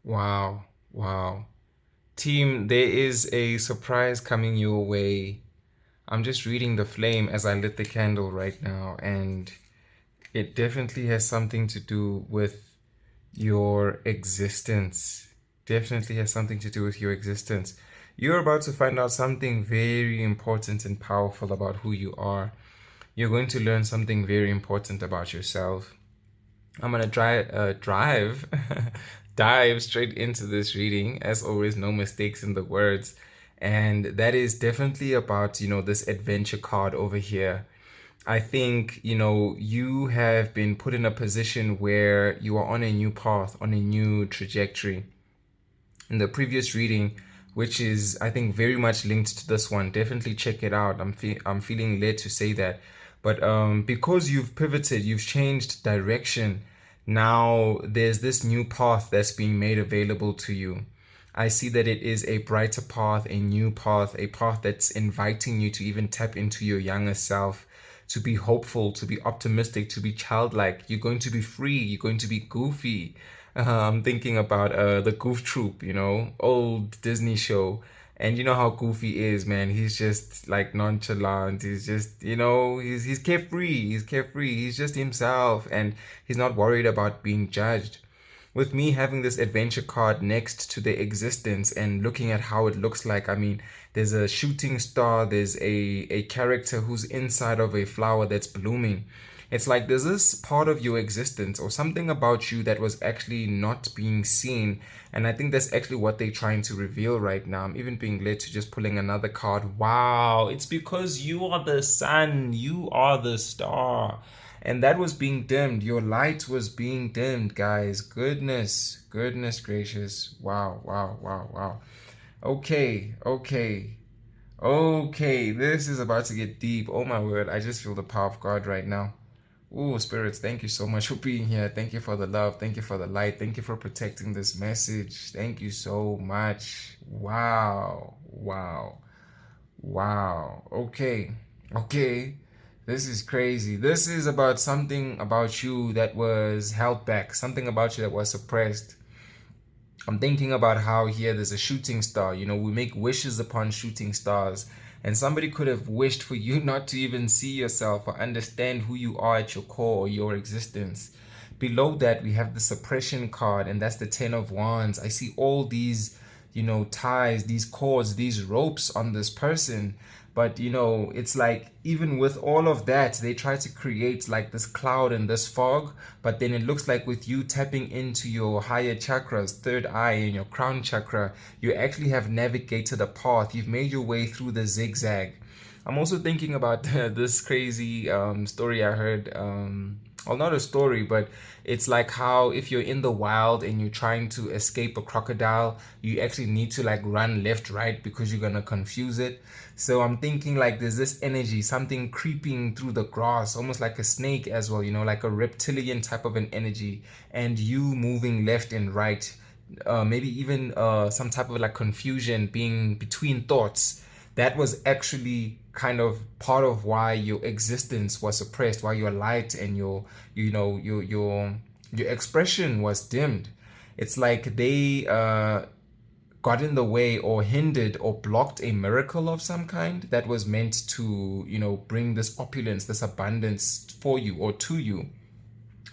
Wow, wow. Team, there is a surprise coming your way. I'm just reading the flame as I lit the candle right now, and it definitely has something to do with your existence. Definitely has something to do with your existence. You're about to find out something very important and powerful about who you are. You're going to learn something very important about yourself. I'm gonna drive, dive straight into this reading. As always, no mistakes in the words, and that is definitely about this adventure card over here. I think you have been put in a position where you are on a new path, on a new trajectory. In the previous reading, which is I think very much linked to this one, definitely check it out. I'm feeling led to say that, but because you've pivoted, you've changed direction. Now there's this new path that's being made available to you. I see that it is a brighter path, a new path, a path that's inviting you to even tap into your younger self, to be hopeful, to be optimistic, to be childlike. You're going to be free, you're going to be goofy. I'm thinking about the Goof Troop, old Disney show. And you know how Goofy is, man. He's just like nonchalant. He's just, he's carefree. He's carefree. He's just himself, and he's not worried about being judged. With me having this adventure card next to the existence and looking at how it looks like, I mean, there's a shooting star, there's a character who's inside of a flower that's blooming. It's like there's this part of your existence or something about you that was actually not being seen. And I think that's actually what they're trying to reveal right now. I'm even being led to just pulling another card. Wow, it's because you are the sun, you are the star. And that was being dimmed. Your light was being dimmed, guys. Goodness gracious. Wow, wow, wow, wow. Okay, okay, okay. This is about to get deep. Oh my word. I just feel the power of God right now. Oh, spirits, thank you so much for being here. Thank you for the love. Thank you for the light. Thank you for protecting this message. Thank you so much. Wow, wow, wow. Okay, okay. This is crazy. This is about something about you that was held back, something about you that was suppressed. I'm thinking about how here there's a shooting star. We make wishes upon shooting stars. And somebody could have wished for you not to even see yourself or understand who you are at your core or your existence. Below that, we have the suppression card, and that's the Ten of Wands. I see all these, ties, these cords, these ropes on this person. But it's like even with all of that, they try to create like this cloud and this fog. But then it looks like with you tapping into your higher chakras, third eye and your crown chakra, you actually have navigated a path. You've made your way through the zigzag. I'm also thinking about this crazy story I heard. Well, not a story, but it's like how if you're in the wild and you're trying to escape a crocodile, you actually need to like run left, right because you're gonna confuse it. So I'm thinking like there's this energy, something creeping through the grass, almost like a snake as well, like a reptilian type of an energy, and you moving left and right. Maybe even some type of like confusion being between thoughts. That was actually kind of part of why your existence was suppressed, why your light and your expression was dimmed. It's like they got in the way or hindered or blocked a miracle of some kind that was meant to bring this opulence, this abundance for you or to you.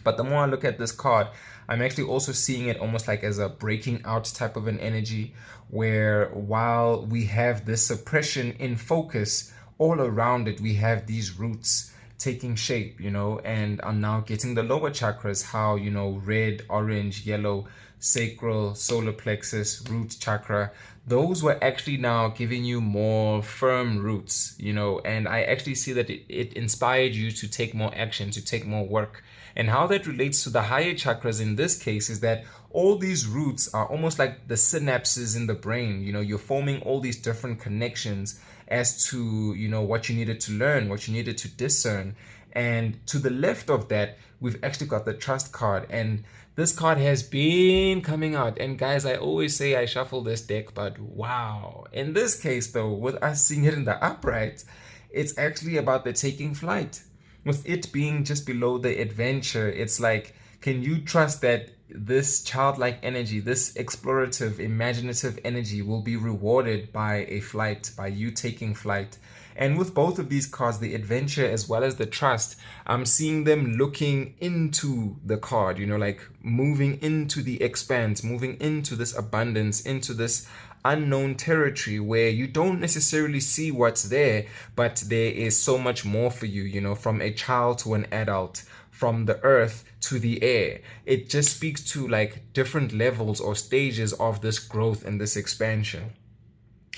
But the more I look at this card, I'm actually also seeing it almost like as a breaking out type of an energy, where while we have this suppression in focus, all around it we have these roots taking shape, and I'm now getting the lower chakras, how, red, orange, yellow, sacral, solar plexus, root chakra, those were actually now giving you more firm roots, and I actually see that it inspired you to take more action, to take more work. And how that relates to the higher chakras in this case is that all these roots are almost like the synapses in the brain. You're forming all these different connections as to, what you needed to learn, what you needed to discern. And to the left of that, we've actually got the trust card. And this card has been coming out. And guys, I always say I shuffle this deck, but wow. In this case, though, with us seeing it in the upright, it's actually about the taking flight. With it being just below the adventure, it's like, can you trust that this childlike energy, this explorative, imaginative energy will be rewarded by a flight, by you taking flight. And with both of these cards, the adventure as well as the trust, I'm seeing them looking into the card, like moving into the expanse, moving into this abundance, into this unknown territory where you don't necessarily see what's there, but there is so much more for you, from a child to an adult, from the earth to the air. It just speaks to like different levels or stages of this growth and this expansion.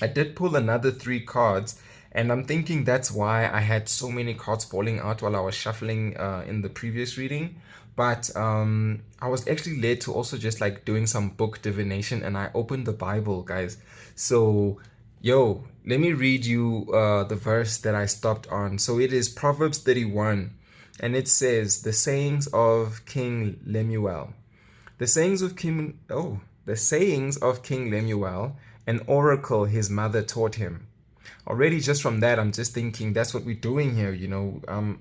I did pull another 3 cards, and I'm thinking that's why I had so many cards falling out while I was shuffling in the previous reading. But I was actually led to also just like doing some book divination, and I opened the Bible, guys. So, yo, let me read you the verse that I stopped on. So it is Proverbs 31, and it says, the sayings of King Lemuel. The sayings of King Lemuel, an oracle his mother taught him. Already just from that, I'm just thinking that's what we're doing here.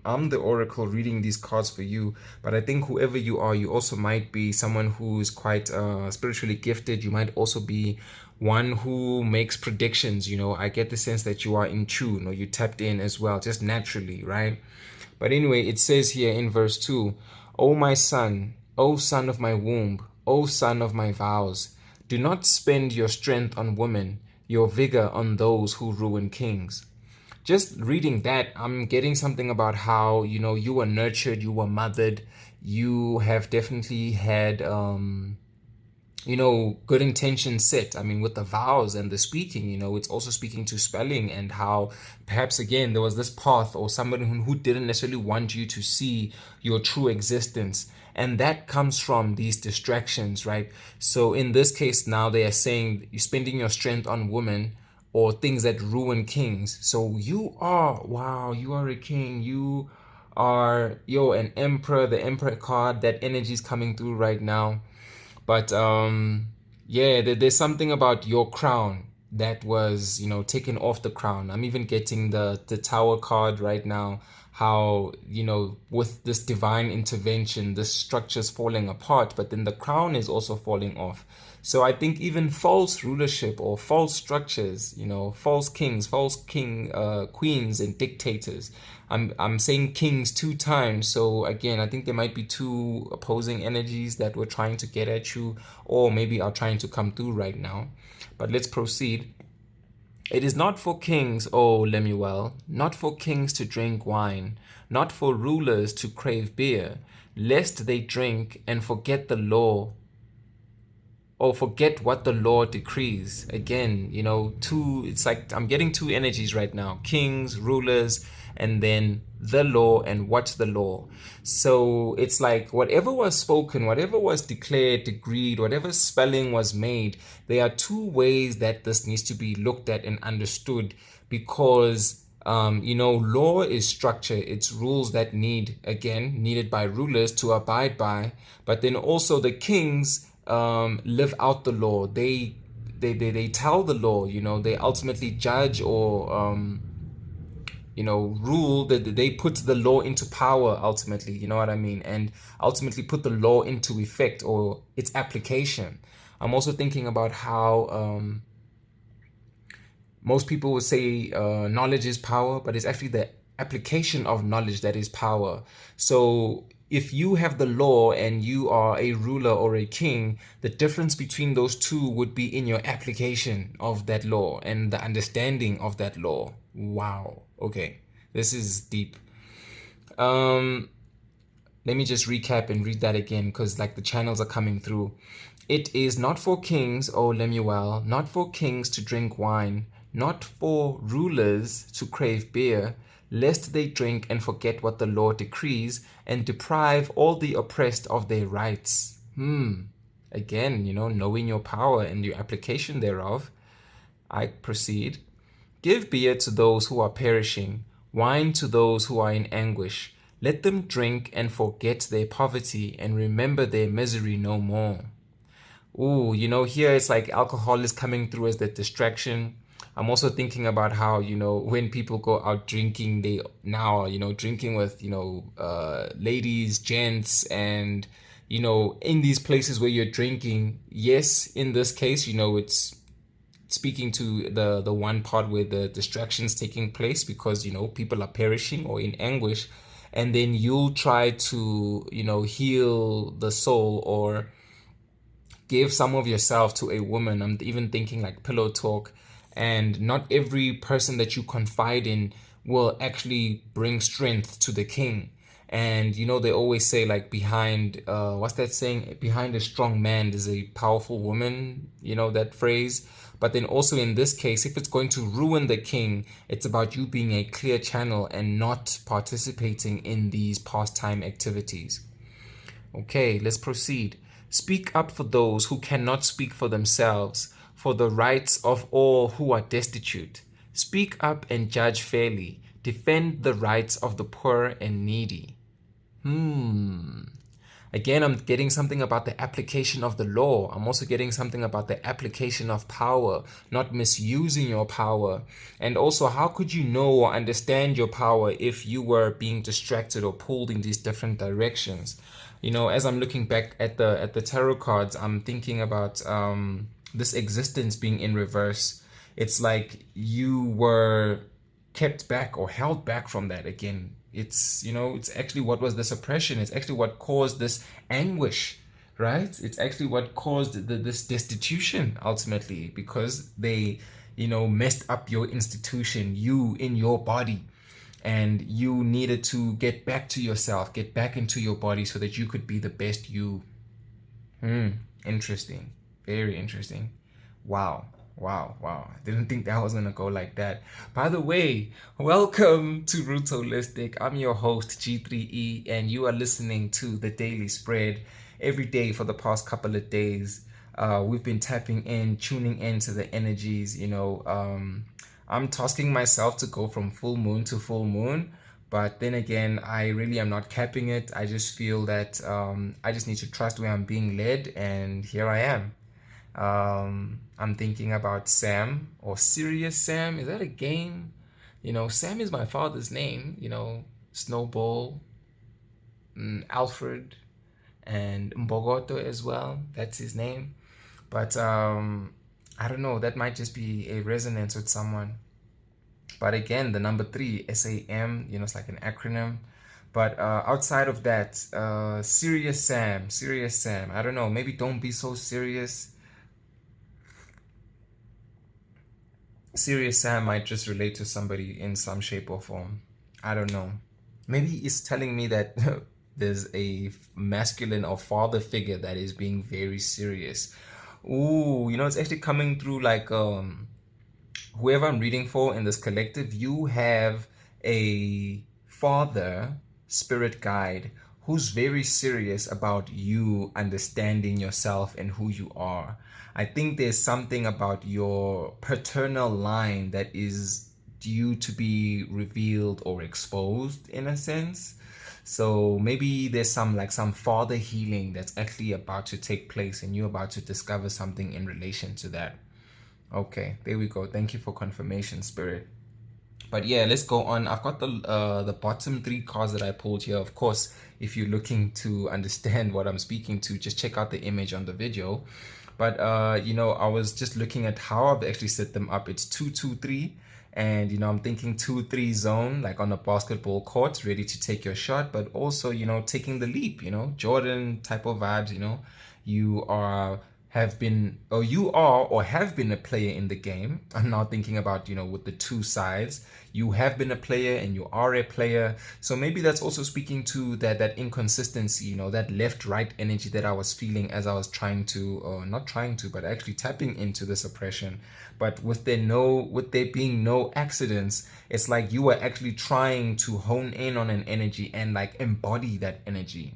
I'm the oracle reading these cards for you, but I think whoever you are, you also might be someone who's quite spiritually gifted. You might also be one who makes predictions. I get the sense that you are in tune, or you tapped in as well, just naturally, right? But anyway, it says here in verse 2, O my son, O son of my womb, O son of my vows, do not spend your strength on women, your vigor on those who ruin kings. Just reading that, I'm getting something about how, you were nurtured, you were mothered, you have definitely had, good intentions set. I mean, with the vows and the speaking, it's also speaking to spelling, and how perhaps again there was this path or somebody who didn't necessarily want you to see your true existence. And that comes from these distractions, right? So in this case, now they are saying you're spending your strength on women or things that ruin kings. So you are a king. You are, an emperor, the emperor card, that energy is coming through right now. But there's something about your crown that was, taken off the crown. I'm even getting the Tower card right now, how, with this divine intervention, the structure's falling apart, but then the crown is also falling off. So I think even false rulership or false structures, false kings, queens and dictators. I'm saying kings 2 times. So again, I think there might be 2 opposing energies that were trying to get at you, or maybe are trying to come through right now. But let's proceed. It is not for kings, O Lemuel, not for kings to drink wine, not for rulers to crave beer, lest they drink and forget the law, or forget what the law decrees. Again, it's like I'm getting 2 energies right now: kings, rulers, and then the law and what's the law. So it's like whatever was spoken, whatever was declared, decreed, whatever spelling was made, there are 2 ways that this needs to be looked at and understood, because law is structure. It's rules that needed by rulers to abide by, but then also the kings live out the law. They tell the law. They ultimately judge or rule. That they put the law into power ultimately. You know what I mean? And ultimately put the law into effect or its application. I'm also thinking about how most people would say knowledge is power, but it's actually the application of knowledge that is power. So if you have the law and you are a ruler or a king, the difference between those 2 would be in your application of that law and the understanding of that law. Wow. Okay. This is deep. Let me just recap and read that again, because like the channels are coming through. It is not for kings, O Lemuel, not for kings to drink wine, not for rulers to crave beer, lest they drink and forget what the law decrees and deprive all the oppressed of their rights. Again, knowing your power and your application thereof. I proceed. Give beer to those who are perishing, wine to those who are in anguish. Let them drink and forget their poverty and remember their misery no more. Ooh, here it's like alcohol is coming through as the distraction. I'm also thinking about how, when people go out drinking, they now, drinking with, ladies, gents, and, in these places where you're drinking, yes, in this case, it's speaking to the one part where the distraction's taking place because people are perishing or in anguish, and then you'll try to heal the soul or give some of yourself to a woman. I'm even thinking like pillow talk, and not every person that you confide in will actually bring strength to the king. And they always say like behind what's that saying, behind a strong man there's a powerful woman, that phrase. But then also in this case, if it's going to ruin the king, it's about you being a clear channel and not participating in these pastime activities. Okay, let's proceed. Speak up for those who cannot speak for themselves, for the rights of all who are destitute. Speak up and judge fairly. Defend the rights of the poor and needy. Again, I'm getting something about the application of the law. I'm also getting something about the application of power, not misusing your power. And also, how could you know or understand your power if you were being distracted or pulled in these different directions? As I'm looking back at the tarot cards, I'm thinking about this existence being in reverse. It's like you were kept back or held back from that again. It's actually what was this oppression. It's actually what caused this anguish, right? It's actually what caused this destitution ultimately, because they messed up your institution, you in your body, and you needed to get back to yourself, get back into your body so that you could be the best you. Interesting. Very interesting. Wow. Wow, wow. I didn't think that was going to go like that. By the way, welcome to Roots Holistic. I'm your host, G3E, and you are listening to The Daily Spread every day for the past couple of days. We've been tapping in, tuning into the energies. I'm tasking myself to go from full moon to full moon. But then again, I really am not capping it. I just feel that I just need to trust where I'm being led, and here I am. I'm thinking about Sam or Serious Sam. Is that a game? Sam is my father's name. Snowball, Alfred, and Mbogoto as well. That's his name. But I don't know. That might just be a resonance with someone. But again, the number 3, SAM, it's like an acronym. But outside of that, Serious Sam. I don't know. Maybe don't be so serious. Serious Sam might just relate to somebody in some shape or form. I don't know. Maybe it's telling me that there's a masculine or father figure that is being very serious. Ooh, it's actually coming through like whoever I'm reading for in this collective, you have a father, spirit guide, who's very serious about you understanding yourself and who you are. I think there's something about your paternal line that is due to be revealed or exposed in a sense. So maybe there's some father healing that's actually about to take place, and you're about to discover something in relation to that. Okay, there we go. Thank you for confirmation, Spirit. But yeah, let's go on. I've got the bottom 3 cards that I pulled here. Of course, if you're looking to understand what I'm speaking to, just check out the image on the video. But I was just looking at how I've actually set them up. It's 2-2-3, and I'm thinking 2-3 zone, like on a basketball court, ready to take your shot, but also taking the leap. Jordan type of vibes. You are have been or have been a player in the game. I'm now thinking about with the 2 sides. You have been a player and you are a player, so maybe that's also speaking to that inconsistency, that left right energy that I was feeling as I was trying to not trying to, but actually tapping into this oppression. But with there being no accidents, it's like you were actually trying to hone in on an energy and like embody that energy.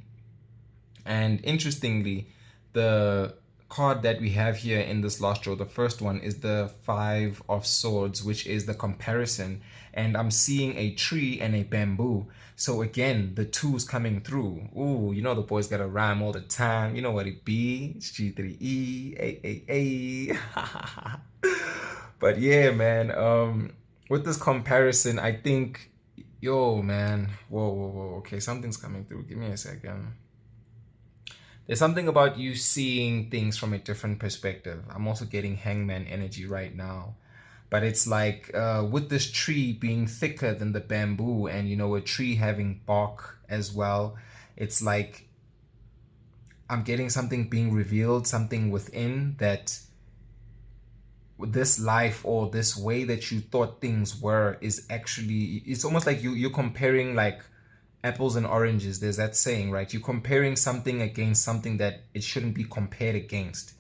And interestingly, the card that we have here in this last draw, the first one, is the 5 of Swords, which is the comparison, and I'm seeing a tree and a bamboo. So again, the 2's coming through. Ooh, the boys gotta rhyme all the time. You know what it be? It's G3E, But yeah, man, with this comparison, I think, yo, man, whoa, okay, something's coming through. Give me a second. There's something about you seeing things from a different perspective. I'm also getting hangman energy right now. But it's like with this tree being thicker than the bamboo, and a tree having bark as well, it's like I'm getting something being revealed, something within that this life or this way that you thought things were is actually, it's almost like you're comparing like apples and oranges. There's that saying, right? You're comparing something against something that it shouldn't be compared against.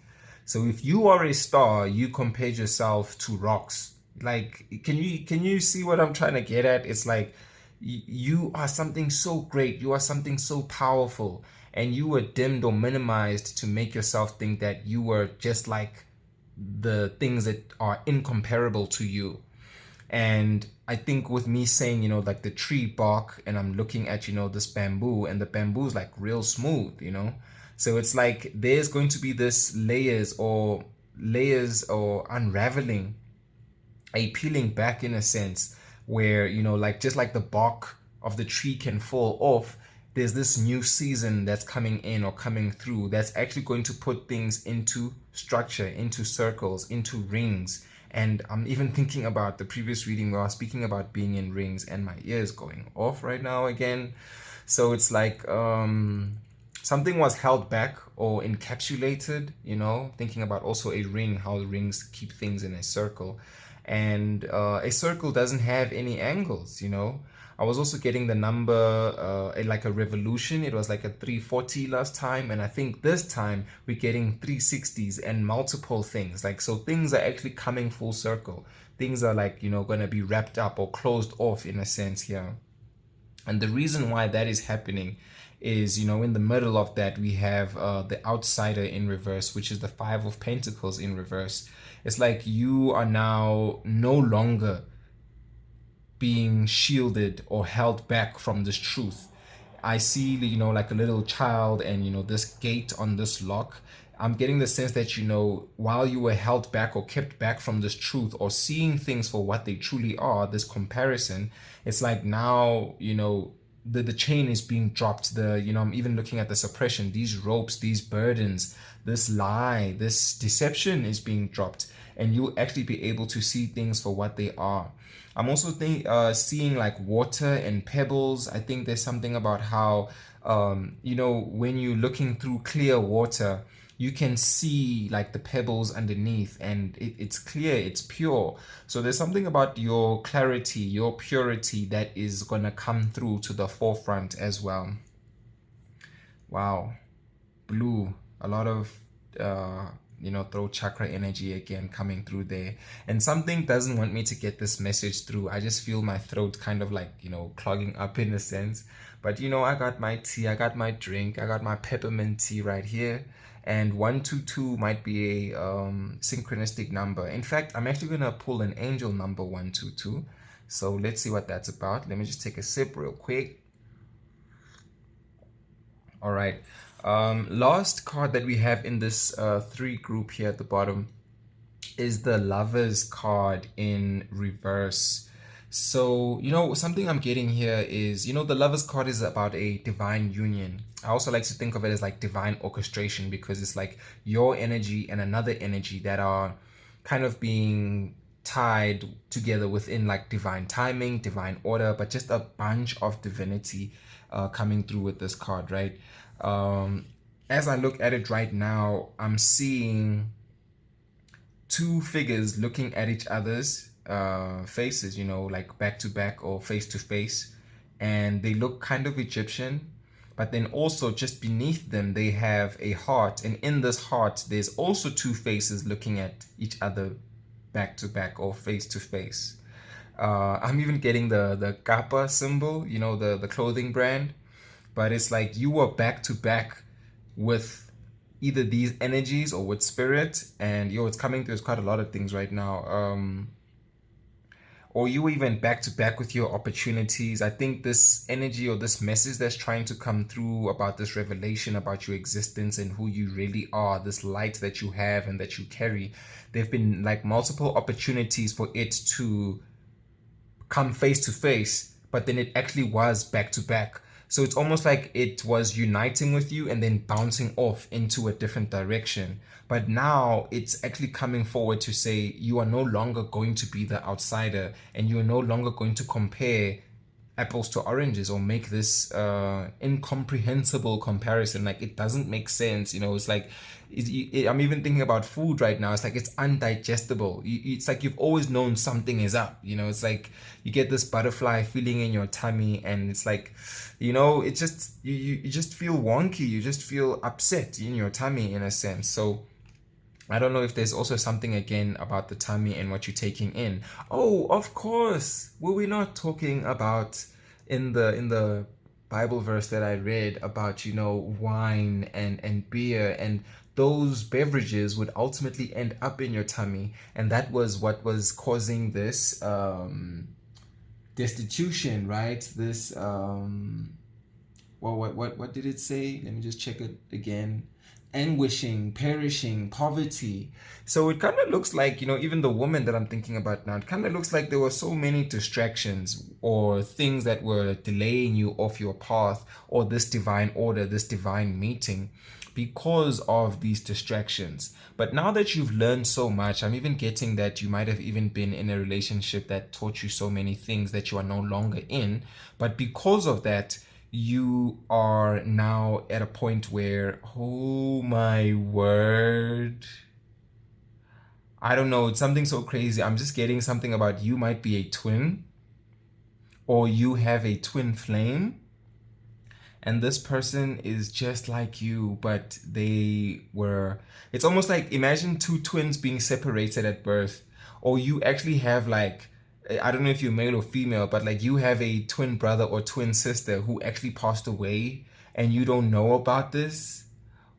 So if you are a star, you compared yourself to rocks. Like, can you see what I'm trying to get at? It's like you are something so great, you are something so powerful, and you were dimmed or minimized to make yourself think that you were just like the things that are incomparable to you. And I think with me saying, like the tree bark, and I'm looking at, this bamboo, and the bamboo is like real smooth. So it's like there's going to be this layers or unraveling, a peeling back in a sense, where, like just like the bark of the tree can fall off, there's this new season that's coming in or coming through that's actually going to put things into structure, into circles, into rings. And I'm even thinking about the previous reading where I was speaking about being in rings, and my ear is going off right now again. So it's like something was held back or encapsulated, thinking about also a ring, how rings keep things in a circle. And a circle doesn't have any angles. I was also getting the number like a revolution. It was like a 340 last time, and I think this time we're getting 360s and multiple things. Like, so things are actually coming full circle. Things are like, going to be wrapped up or closed off in a sense here. And the reason why that is happening is, in the middle of that, we have the outsider in reverse, which is the Five of Pentacles in reverse. It's like you are now no longer being shielded or held back from this truth. I see, like a little child, and, this gate on this lock. I'm getting the sense that, while you were held back or kept back from this truth or seeing things for what they truly are, this comparison, it's like now, the chain is being dropped. I'm even looking at the suppression, these ropes, these burdens, this lie, this deception is being dropped, and you'll actually be able to see things for what they are. I'm also seeing like water and pebbles. I think there's something about how, when you're looking through clear water, you can see like the pebbles underneath, and it's clear, it's pure. So there's something about your clarity, your purity that is going to come through to the forefront as well. Wow. Blue, a lot of throat chakra energy again coming through there. And something doesn't want me to get this message through. I just feel my throat kind of like, clogging up in a sense. But I got my tea, I got my drink, I got my peppermint tea right here. And 122 might be a synchronistic number. In fact, I'm actually gonna pull an angel number 122. So let's see what that's about. Let me just take a sip real quick. All right. Last card that we have in this three group here at the bottom is the Lovers card in reverse. So, something I'm getting here is, the Lovers card is about a divine union. I also like to think of it as like divine orchestration, because it's like your energy and another energy that are kind of being tied together within like divine timing, divine order, but just a bunch of divinity coming through with this card, right? As I look at it right now, I'm seeing two figures looking at each other's faces, like back to back or face to face, and they look kind of Egyptian. But then also just beneath them, they have a heart, and in this heart, there's also two faces looking at each other back to back or face to face. I'm even getting the Kappa symbol, the clothing brand, but it's like you were back to back with either these energies or with spirit, and it's coming through. There's quite a lot of things right now. Or you were even back to back with your opportunities. I think this energy or this message that's trying to come through about this revelation about your existence and who you really are, this light that you have and that you carry, there've been like multiple opportunities for it to come face to face, but then it actually was back to back. So it's almost like it was uniting with you and then bouncing off into a different direction. But now it's actually coming forward to say you are no longer going to be the outsider, and you are no longer going to compare apples to oranges or make this incomprehensible comparison. Like, it doesn't make sense. It's like I'm even thinking about food right now. It's like it's undigestible. It's like you've always known something is up. It's like you get this butterfly feeling in your tummy, and it's like, it's just you just feel wonky. You just feel upset in your tummy, in a sense. So I don't know if there's also something again about the tummy and what you're taking in. Oh, of course. Were we not talking about in the Bible verse that I read about, wine and beer, and those beverages would ultimately end up in your tummy, and that was what was causing this destitution, right? This well, what did it say? Let me just check it again. Anguishing, perishing, poverty. So it kind of looks like, even the woman that I'm thinking about now, it kind of looks like there were so many distractions or things that were delaying you off your path, or this divine order, this divine meeting, because of these distractions. But now that you've learned so much, I'm even getting that you might have even been in a relationship that taught you so many things that you are no longer in. But because of that, you are now at a point where, oh my word, I don't know, it's something so crazy. I'm just getting something about you might be a twin, or you have a twin flame, and this person is just like you, but it's almost like, imagine two twins being separated at birth, or you actually have, like, I don't know if you're male or female, but like you have a twin brother or twin sister who actually passed away and you don't know about this.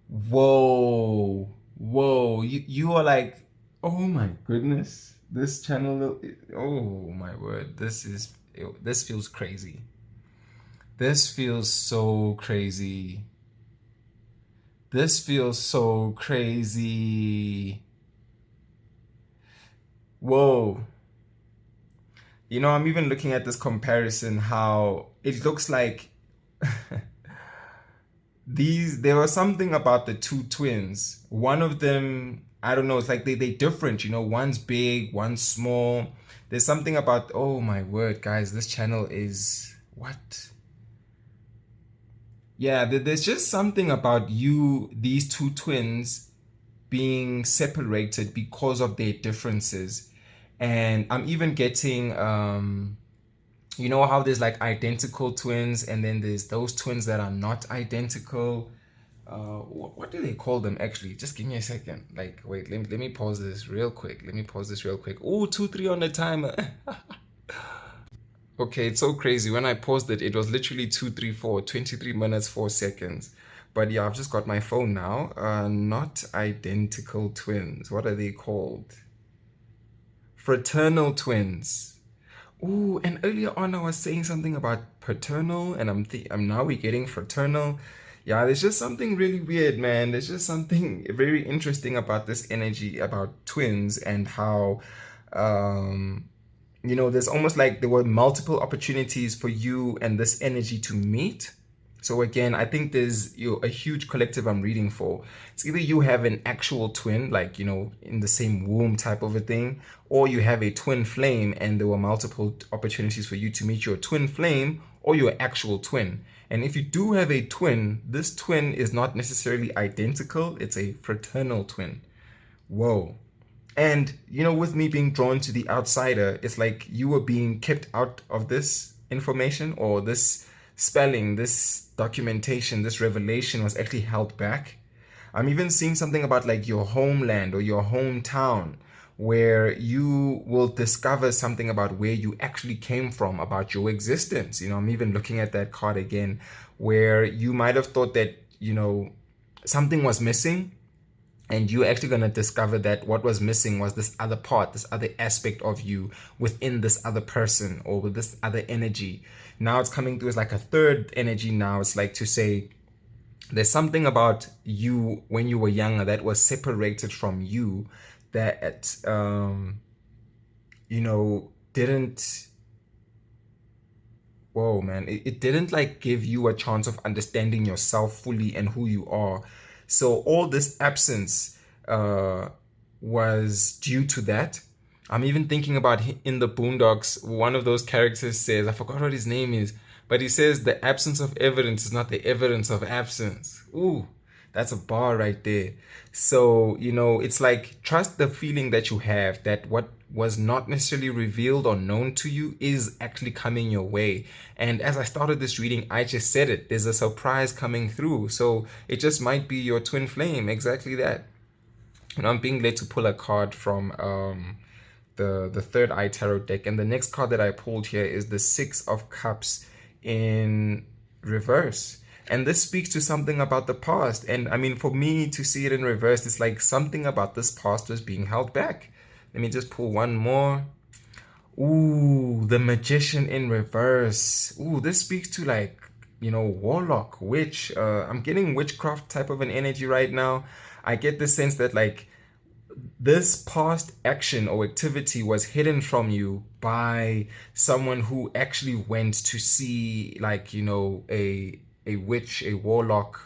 Whoa, whoa, you are like, oh my goodness, this channel, oh my word, this feels crazy. This feels so crazy. This feels so crazy. Whoa. I'm even looking at this comparison, how it looks like there was something about the two twins. One of them, I don't know, it's like they different, one's big, one's small. There's something about, oh my word, guys, this channel is what? Yeah, there's just something about these two twins being separated because of their differences. And I'm even getting, how there's like identical twins, and then there's those twins that are not identical. What do they call them actually? Just give me a second. Like, wait, let me pause this real quick. Oh, 2-3 on the timer. Okay, it's so crazy. When I paused it, it was literally 2-3-4, 23 minutes, 4 seconds. But yeah, I've just got my phone now. Not identical twins. What are they called? Fraternal twins. Ooh, and earlier on I was saying something about paternal, and I'm now we're getting fraternal. Yeah, there's just something really weird, man. There's just something very interesting about this energy about twins, and how there's almost like there were multiple opportunities for you and this energy to meet. So again, I think there's a huge collective I'm reading for. It's either you have an actual twin, like, in the same womb type of a thing, or you have a twin flame and there were multiple opportunities for you to meet your twin flame or your actual twin. And if you do have a twin, this twin is not necessarily identical. It's a fraternal twin. Whoa. And, with me being drawn to the outsider, it's like you were being kept out of this information, or this spelling, this documentation, this revelation was actually held back. I'm even seeing something about like your homeland or your hometown, where you will discover something about where you actually came from, about your existence. I'm even looking at that card again, where you might have thought that, something was missing, and you're actually going to discover that what was missing was this other part, this other aspect of you within this other person, or with this other energy. Now it's coming through as like a third energy. Now it's like to say there's something about you when you were younger that was separated from you, that didn't, whoa, man, it didn't like give you a chance of understanding yourself fully and who you are. So all this absence uh, was due to that. I'm even thinking about in the Boondocks, one of those characters says, I forgot what his name is, but he says the absence of evidence is not the evidence of absence. Ooh, that's a bar right there. So, it's like trust the feeling that you have that what was not necessarily revealed or known to you is actually coming your way. And as I started this reading, I just said it. There's a surprise coming through. So it just might be your twin flame. Exactly that. And I'm being led to pull a card from the third eye tarot deck. And the next card that I pulled here is the Six of Cups in reverse. And this speaks to something about the past. And I mean, for me to see it in reverse, it's like something about this past was being held back. Let me just pull one more. Ooh, the Magician in reverse. Ooh, this speaks to like, warlock, witch. I'm getting witchcraft type of an energy right now. I get the sense that like this past action or activity was hidden from you by someone who actually went to see like, a witch, a warlock,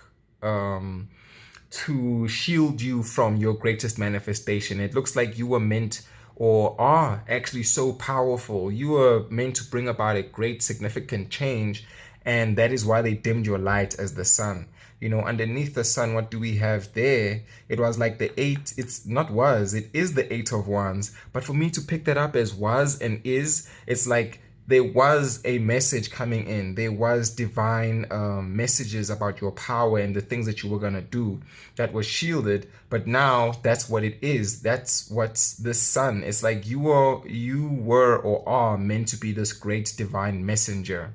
to shield you from your greatest manifestation. It looks like you were meant or are actually so powerful. You were meant to bring about a great significant change, and that is why they dimmed your light as the sun. Underneath the sun, what do we have there? It was like the eight, it's not was, it is the Eight of Wands. But for me to pick that up as was and is, it's like there was a message coming in. There was divine messages about your power and the things that you were going to do that was shielded. But now that's what it is. That's what's the sun. It's like you were or are meant to be this great divine messenger.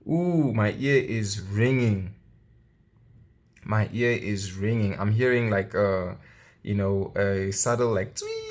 Ooh, my ear is ringing. My ear is ringing. I'm hearing like a subtle like tweet.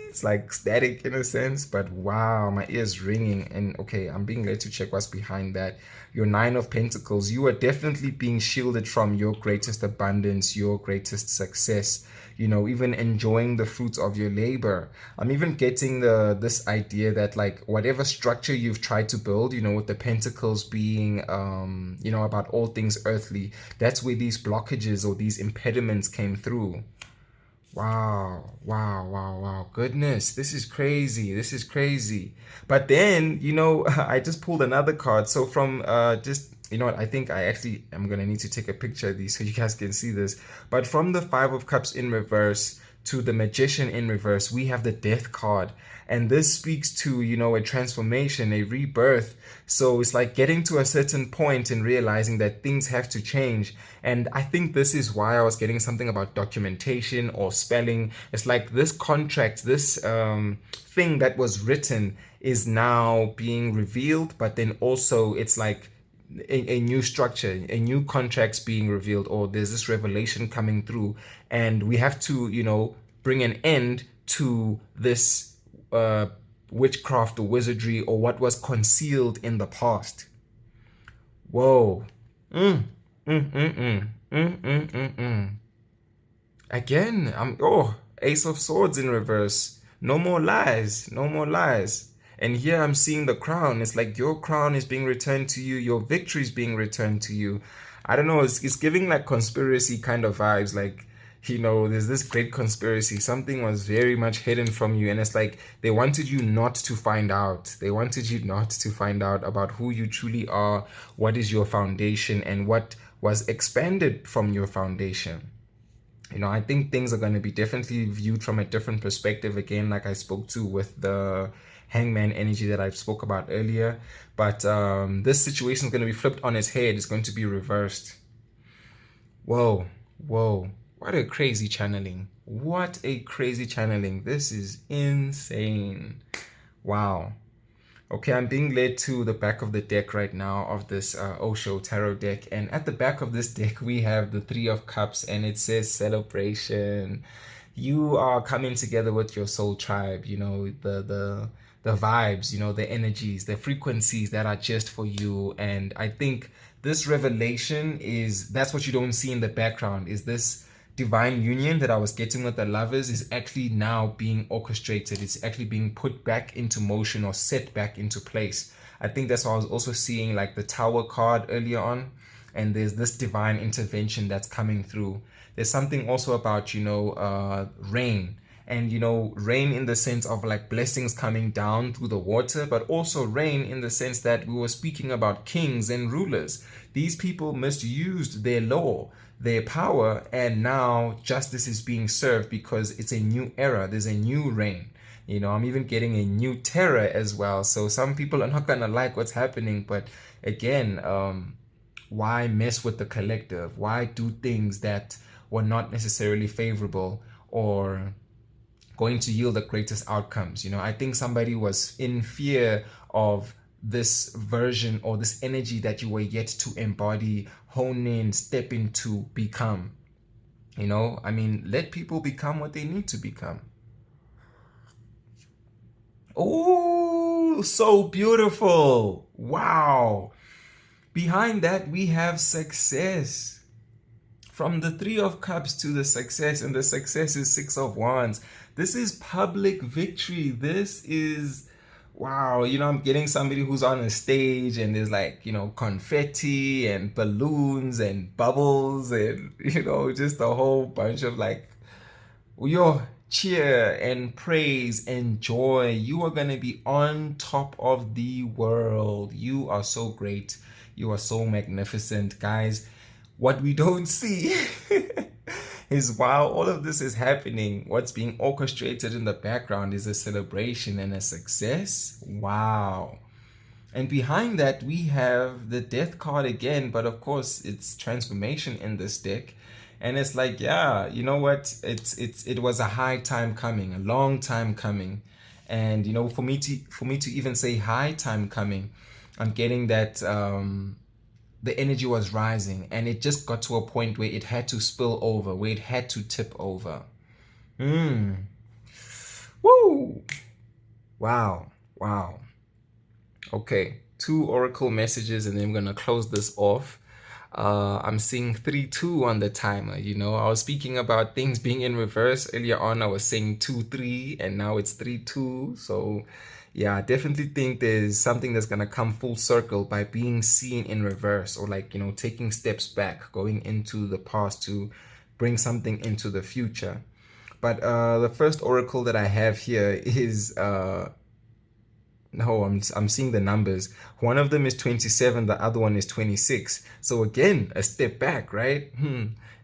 It's like static in a sense, but wow, my ear is ringing. And okay, I'm being led to check what's behind that. Your Nine of Pentacles. You are definitely being shielded from your greatest abundance, your greatest success. Even enjoying the fruits of your labor. I'm even getting this idea that like whatever structure you've tried to build, with the pentacles being about all things earthly, that's where these blockages or these impediments came through. Wow, wow, wow, wow. Goodness, this is crazy. This is crazy. But then, I just pulled another card. So from just what, I think I actually am going to need to take a picture of these so you guys can see this. But from the Five of Cups in reverse to the Magician in reverse, we have the Death card. And this speaks to, a transformation, a rebirth. So it's like getting to a certain point and realizing that things have to change. And I think this is why I was getting something about documentation or spelling. It's like this contract, this thing that was written is now being revealed, but then also it's like a new structure, a new contracts being revealed, or there's this revelation coming through, and we have to, bring an end to this witchcraft or wizardry or what was concealed in the past. Whoa. Again, Ace of Swords in reverse. No more lies. No more lies. And here I'm seeing the crown. It's like your crown is being returned to you. Your victory is being returned to you. I don't know. It's giving like conspiracy kind of vibes. Like, there's this great conspiracy. Something was very much hidden from you. And it's like they wanted you not to find out. They wanted you not to find out about who you truly are, what is your foundation, and what was expanded from your foundation. I think things are going to be definitely viewed from a different perspective again, like I spoke to with the Hangman energy that I spoke about earlier. But this situation is going to be flipped on its head. It's going to be reversed. Whoa, whoa. What a crazy channeling. What a crazy channeling. This is insane. Wow. Okay, I'm being led to the back of the deck right now of this Osho tarot deck. And at the back of this deck, we have the Three of Cups, and it says celebration. You are coming together with your soul tribe, the vibes, the energies, the frequencies that are just for you. And I think this revelation that's what you don't see in the background, is this divine union that I was getting with the lovers is actually now being orchestrated. It's actually being put back into motion or set back into place. I think that's why I was also seeing like the Tower card earlier on, and there's this divine intervention that's coming through. There's something also about, rain, and rain in the sense of like blessings coming down through the water, but also rain in the sense that we were speaking about kings and rulers. These people misused their law, their power, and now justice is being served because it's a new era. There's a new reign. I'm even getting a new terror as well. So some people are not gonna like what's happening, but again, why mess with the collective? Why do things that were not necessarily favorable or going to yield the greatest outcomes? I think somebody was in fear of this version or this energy that you were yet to embody, hone in, step into, become. Let people become what they need to become. Oh, so beautiful. Wow. Behind that, we have success. From the Three of Cups to the success, and the success is Six of Wands. This is public victory. This is, wow, I'm getting somebody who's on a stage and there's like, confetti and balloons and bubbles and, just a whole bunch of like, your cheer and praise and joy. You are going to be on top of the world. You are so great. You are so magnificent, guys. What we don't see is while all of this is happening, what's being orchestrated in the background is a celebration and a success. Wow. And behind that, we have the Death card again, but of course, it's transformation in this deck. And it's like, yeah, you know what? It was a high time coming, a long time coming. And for me to even say high time coming, I'm getting that the energy was rising, and it just got to a point where it had to spill over, where it had to tip over. Woo! Wow. Okay, 2 oracle messages, and then I'm gonna close this off. I'm seeing 3-2 on the timer. I was speaking about things being in reverse earlier on. I was saying 2-3, and now it's 3-2. So yeah, I definitely think there's something that's gonna come full circle by being seen in reverse, or like, taking steps back, going into the past to bring something into the future. But the first oracle that I have here is no, I'm seeing the numbers. One of them is 27, the other one is 26. So again, a step back, right?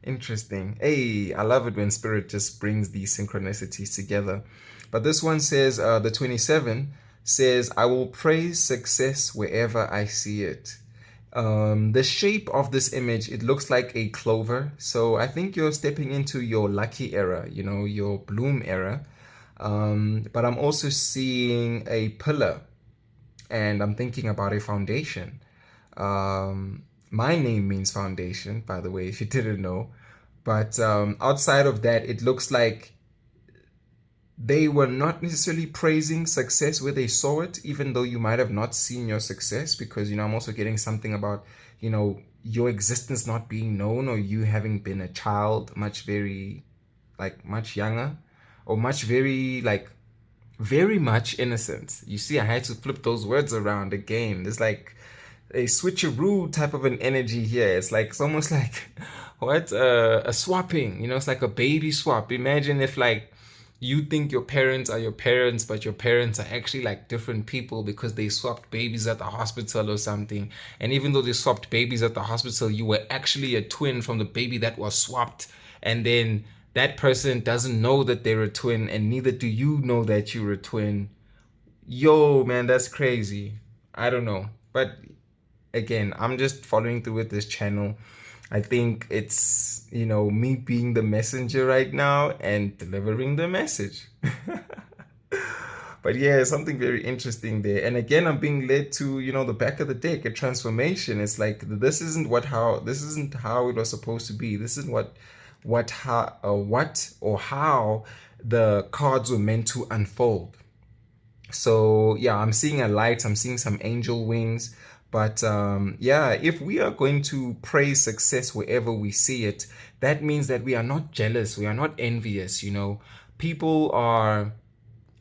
Interesting. Hey, I love it when spirit just brings these synchronicities together. But this one says, the 27 says, I will praise success wherever I see it. The shape of this image, it looks like a clover. So I think you're stepping into your lucky era, your bloom era. But I'm also seeing a pillar, and I'm thinking about a foundation. My name means foundation, by the way, if you didn't know. But outside of that, it looks like they were not necessarily praising success where they saw it, even though you might have not seen your success, because, I'm also getting something about, your existence not being known, or you having been a child much younger, or very much innocent. You see, I had to flip those words around again. There's like a switcheroo type of an energy here. It's almost like a swapping, it's like a baby swap. Imagine if like you think your parents are your parents, but your parents are actually like different people because they swapped babies at the hospital or something. And even though they swapped babies at the hospital, you were actually a twin from the baby that was swapped. And then that person doesn't know that they're a twin, and neither do you know that you're a twin. Yo, man, that's crazy. I don't know. But again, I'm just following through with this channel. I think it's, me being the messenger right now and delivering the message. But yeah, something very interesting there. And again, I'm being led to, the back of the deck, a transformation. It's like, this isn't how it was supposed to be. This isn't how the cards were meant to unfold. So yeah, I'm seeing a light, I'm seeing some angel wings. But yeah, if we are going to praise success wherever we see it, that means that we are not jealous, we are not envious. People are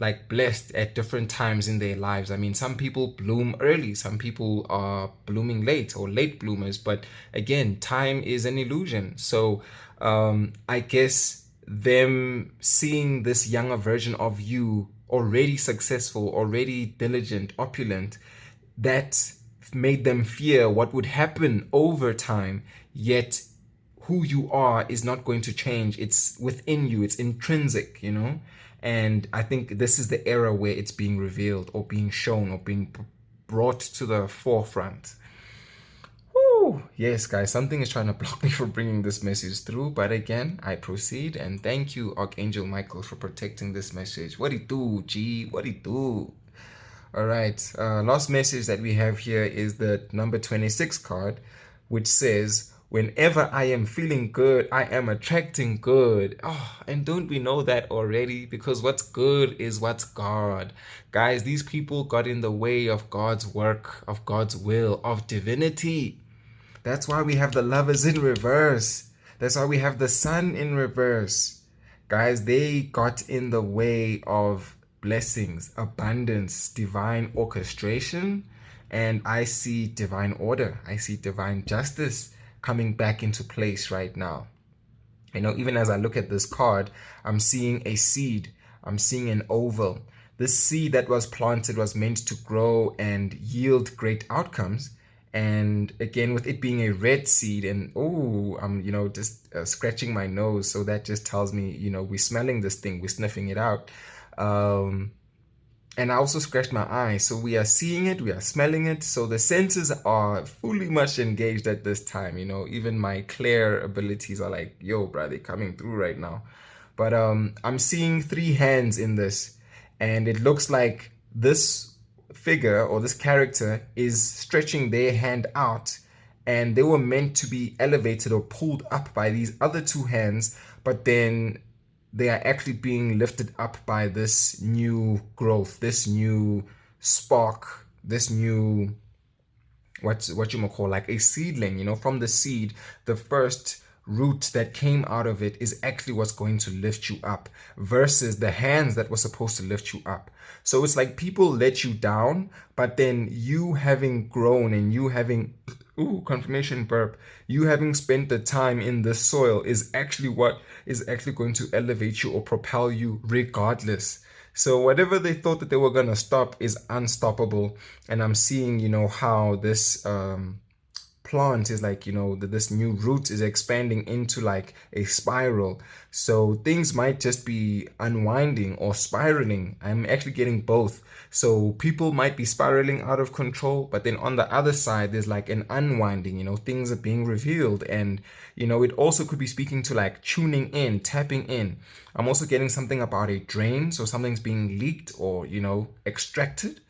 like blessed at different times in their lives. I mean, some people bloom early, some people are blooming late or late bloomers, but again, time is an illusion. So I guess them seeing this younger version of you already successful, already diligent, opulent, that made them fear what would happen over time, yet who you are is not going to change. It's within you, it's intrinsic, you know? And I think this is the era where it's being revealed or being shown or being brought to the forefront. Woo! Yes, guys, something is trying to block me from bringing this message through. But again, I proceed. And thank you, Archangel Michael, for protecting this message. What it do, G? What it do? All right. Last message that we have here is the number 26 card, which says, whenever I am feeling good, I am attracting good. Oh, and don't we know that already? Because what's good is what's God. Guys, these people got in the way of God's work, of God's will, of divinity. That's why we have the lovers in reverse. That's why we have the sun in reverse. Guys, they got in the way of blessings, abundance, divine orchestration, and I see divine order. I see divine justice coming back into place right now. You know, even as I look at this card, I'm seeing a seed. I'm seeing an oval. This seed that was planted was meant to grow and yield great outcomes. And again, with it being a red seed, and oh, I'm, you know, just scratching my nose. So that just tells me, you know, we're smelling this thing, we're sniffing it out. And I also scratched my eye. So we are seeing it, we are smelling it. So the senses are fully much engaged at this time. You know, even my clear abilities are like, yo, bro, they're coming through right now. But I'm seeing 3 hands in this. And it looks like this figure or this character is stretching their hand out, and they were meant to be elevated or pulled up by these other 2 hands, but then they are actually being lifted up by this new growth, this new spark, this new what you might call like a seedling. You know, from the seed, the first root that came out of it is actually what's going to lift you up, versus the hands that were supposed to lift you up. So it's like people let you down, but then you having grown and you having confirmation burp, you having spent the time in the soil is actually what is actually going to elevate you or propel you regardless. So whatever they thought that they were going to stop is unstoppable. And I'm seeing, you know, how this plant is like, you know, this new root is expanding into like a spiral. So things might just be unwinding or spiraling. I'm actually getting both. So people might be spiraling out of control, but then on the other side, there's like an unwinding, you know, things are being revealed. And, you know, it also could be speaking to like tuning in, tapping in. I'm also getting something about a drain. So something's being leaked or, you know, extracted.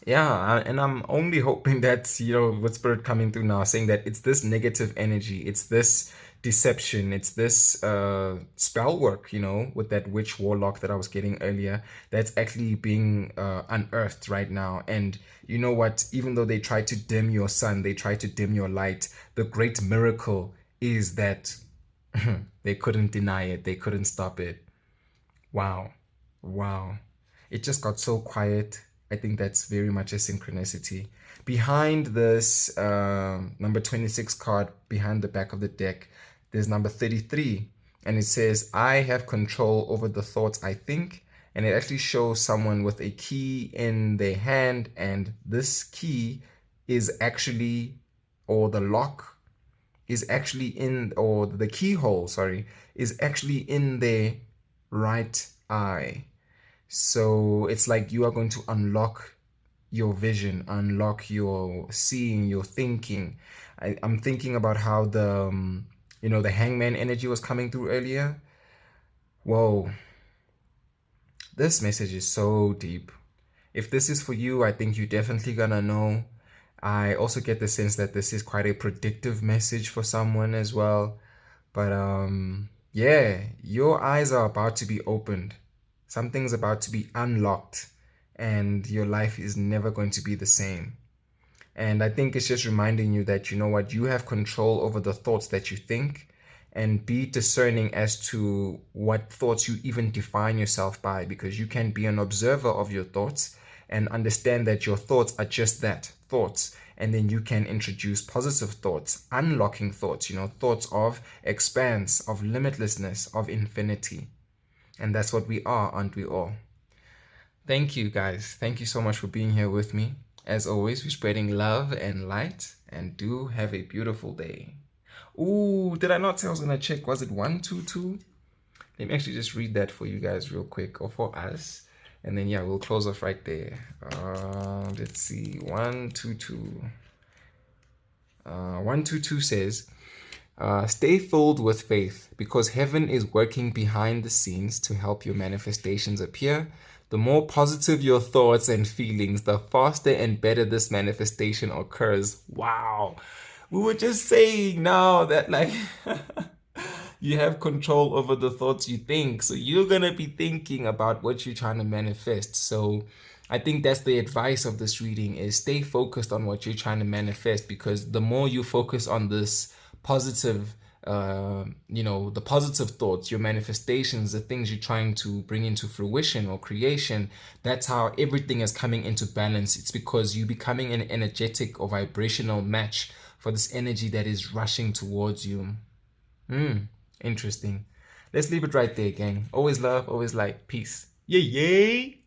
Yeah, and I'm only hoping that, you know, with Spirit coming through now, saying that it's this negative energy, it's this deception, it's this spell work, you know, with that witch warlock that I was getting earlier, that's actually being unearthed right now. And you know what? Even though they try to dim your sun, they try to dim your light, the great miracle is that they couldn't deny it, they couldn't stop it. Wow. Wow. It just got so quiet. I think that's very much a synchronicity. Behind this number 26 card, behind the back of the deck, there's number 33. And it says, I have control over the thoughts I think. And it actually shows someone with a key in their hand. And this key is actually, or the lock is actually in, or the keyhole, sorry, is actually in their right eye. So it's like you are going to unlock your vision, unlock your seeing, your thinking. I'm thinking about how the, you know, the hangman energy was coming through earlier. Whoa. This message is so deep. If this is for you, I think you're definitely gonna know. I also get the sense that this is quite a predictive message for someone as well. But yeah, your eyes are about to be opened. Something's about to be unlocked, and your life is never going to be the same. And I think it's just reminding you that, you know what, you have control over the thoughts that you think, and be discerning as to what thoughts you even define yourself by, because you can be an observer of your thoughts and understand that your thoughts are just that, thoughts. And then you can introduce positive thoughts, unlocking thoughts, thoughts of expanse, of limitlessness, of infinity. And that's what we are, aren't we all? Thank you, guys. Thank you so much for being here with me. As always, we're spreading love and light, and do have a beautiful day. Ooh, did I not say I was going to check? Was it 122? Let me actually just read that for you guys real quick, or for us. And then, yeah, we'll close off right there. Let's see. 122. 122 says, stay filled with faith, because heaven is working behind the scenes to help your manifestations appear. The more positive your thoughts and feelings, the faster and better this manifestation occurs. Wow. We were just saying now that, like, you have control over the thoughts you think. So you're going to be thinking about what you're trying to manifest. So I think that's the advice of this reading, is stay focused on what you're trying to manifest, because the more you focus on this positive, the positive thoughts, your manifestations, the things you're trying to bring into fruition or creation, that's how everything is coming into balance. It's because you're becoming an energetic or vibrational match for this energy that is rushing towards you. Interesting. Let's leave it right there, gang. Always love, always light. Peace. Yay, yay.